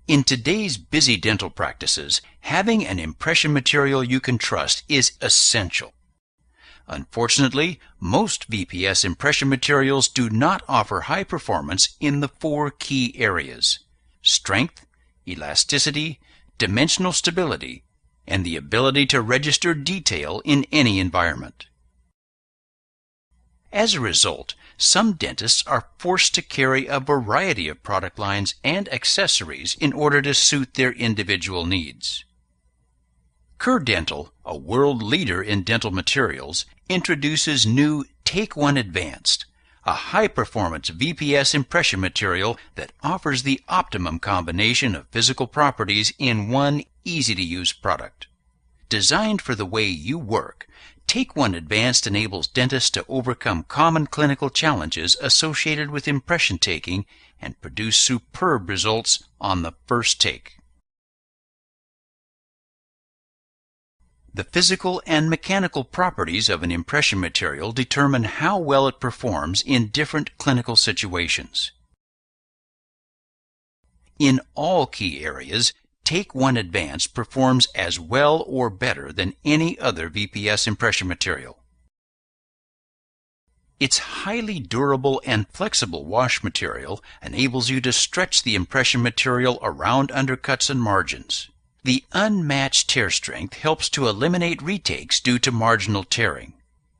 In today's busy dental practices, having an impression material you can trust is essential. Unfortunately, most VPS impression materials do not offer high performance in the 4 key areas: strength, elasticity, dimensional stability, and the ability to register detail in any environment. As a result, some dentists are forced to carry a variety of product lines and accessories in order to suit their individual needs. Kerr Dental, a world leader in dental materials, introduces new Take One Advanced, a high-performance VPS impression material that offers the optimum combination of physical properties in one easy-to-use product. Designed for the way you work, Take One Advanced enables dentists to overcome common clinical challenges associated with impression taking and produce superb results on the first take. The physical and mechanical properties of an impression material determine how well it performs in different clinical situations. In all key areas, Take One Advanced performs as well or better than any other VPS impression material. Its highly durable and flexible wash material enables you to stretch the impression material around undercuts and margins. The unmatched tear strength helps to eliminate retakes due to marginal tearing.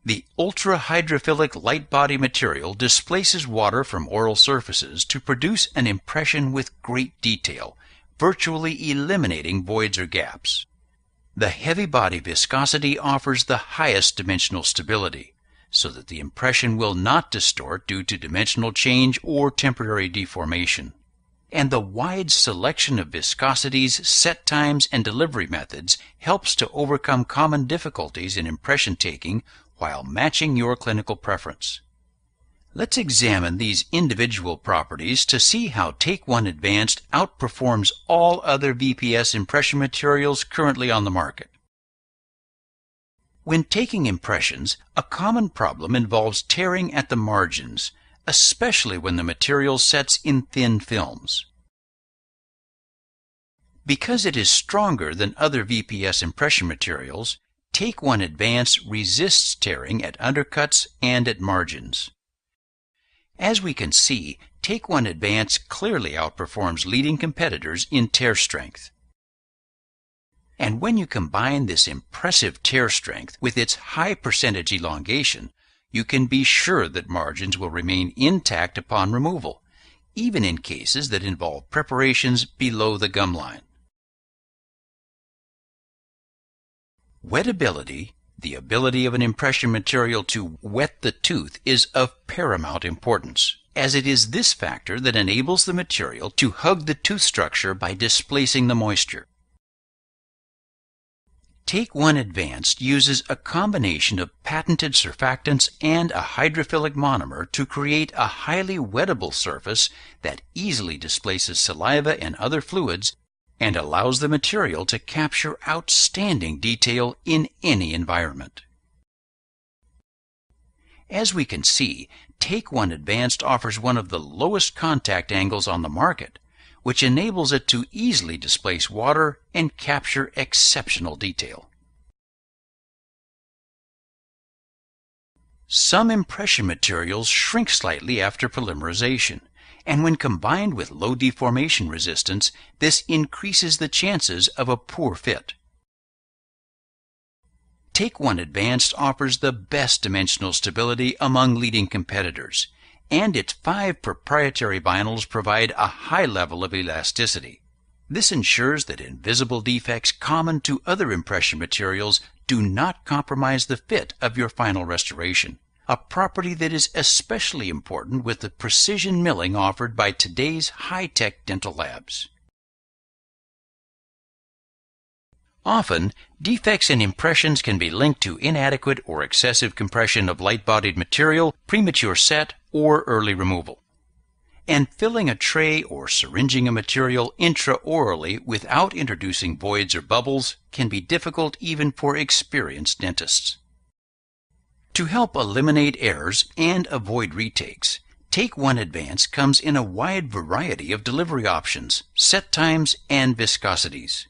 The ultra-hydrophilic light body material displaces water from oral surfaces to produce an impression with great detail, virtually eliminating voids or gaps. The heavy body viscosity offers the highest dimensional stability, so that the impression will not distort due to dimensional change or temporary deformation. And the wide selection of viscosities, set times, and delivery methods helps to overcome common difficulties in impression taking while matching your clinical preference. Let's examine these individual properties to see how Take One Advanced outperforms all other VPS impression materials currently on the market. When taking impressions, a common problem involves tearing at the margins, especially when the material sets in thin films. Because it is stronger than other VPS impression materials, Take One Advanced resists tearing at undercuts and at margins. As we can see, Take One Advanced clearly outperforms leading competitors in tear strength. And when you combine this impressive tear strength with its high percentage elongation, you can be sure that margins will remain intact upon removal, even in cases that involve preparations below the gum line. Wettability, the ability of an impression material to wet the tooth, is of paramount importance, as it is this factor that enables the material to hug the tooth structure by displacing the moisture. Take One Advanced uses a combination of patented surfactants and a hydrophilic monomer to create a highly wettable surface that easily displaces saliva and other fluids and allows the material to capture outstanding detail in any environment. As we can see, Take One Advanced offers one of the lowest contact angles on the market, which enables it to easily displace water and capture exceptional detail. Some impression materials shrink slightly after polymerization, and when combined with low deformation resistance, this increases the chances of a poor fit. Take One Advanced offers the best dimensional stability among leading competitors, and its 5 proprietary vinyls provide a high level of elasticity. This ensures that invisible defects common to other impression materials do not compromise the fit of your final restoration, a property that is especially important with the precision milling offered by today's high-tech dental labs. Often, defects in impressions can be linked to inadequate or excessive compression of light-bodied material, premature set, or early removal. And filling a tray or syringing a material intraorally without introducing voids or bubbles can be difficult even for experienced dentists. To help eliminate errors and avoid retakes, Take One Advanced comes in a wide variety of delivery options, set times, and viscosities.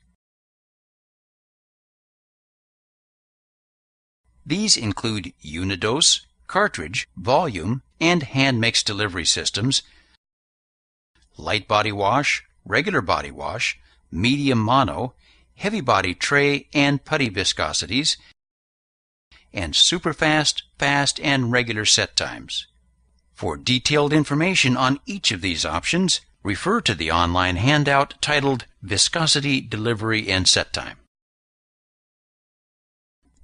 These include unidose, cartridge, volume, and hand mix delivery systems, light body wash, regular body wash, medium mono, heavy body tray and putty viscosities, and superfast, fast, and regular set times. For detailed information on each of these options, refer to the online handout titled Viscosity, Delivery, and Set Time.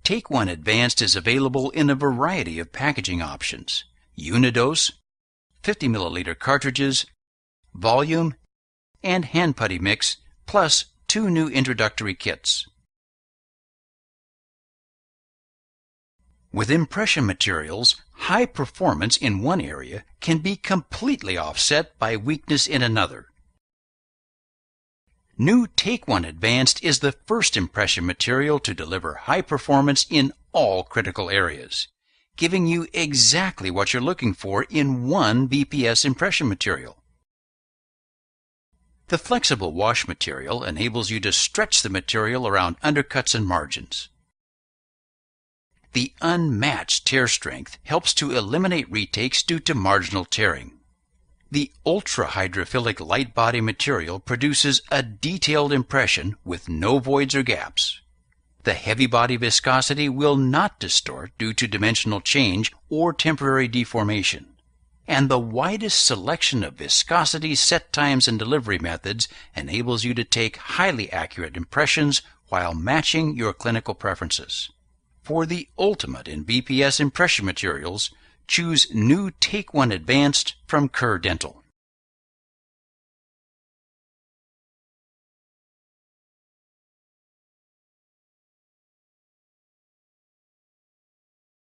Take One Advanced is available in a variety of packaging options: unidose, 50 milliliter cartridges, volume, and hand putty mix, plus 2 new introductory kits. With impression materials, high performance in one area can be completely offset by weakness in another. New Take One Advanced is the first impression material to deliver high performance in all critical areas, giving you exactly what you're looking for in one BPS impression material. The flexible wash material enables you to stretch the material around undercuts and margins. The unmatched tear strength helps to eliminate retakes due to marginal tearing. The ultra-hydrophilic light body material produces a detailed impression with no voids or gaps. The heavy body viscosity will not distort due to dimensional change or temporary deformation. And the widest selection of viscosity, set times, and delivery methods enables you to take highly accurate impressions while matching your clinical preferences. For the ultimate in BPS impression materials, choose new Take One Advanced from Kerr Dental.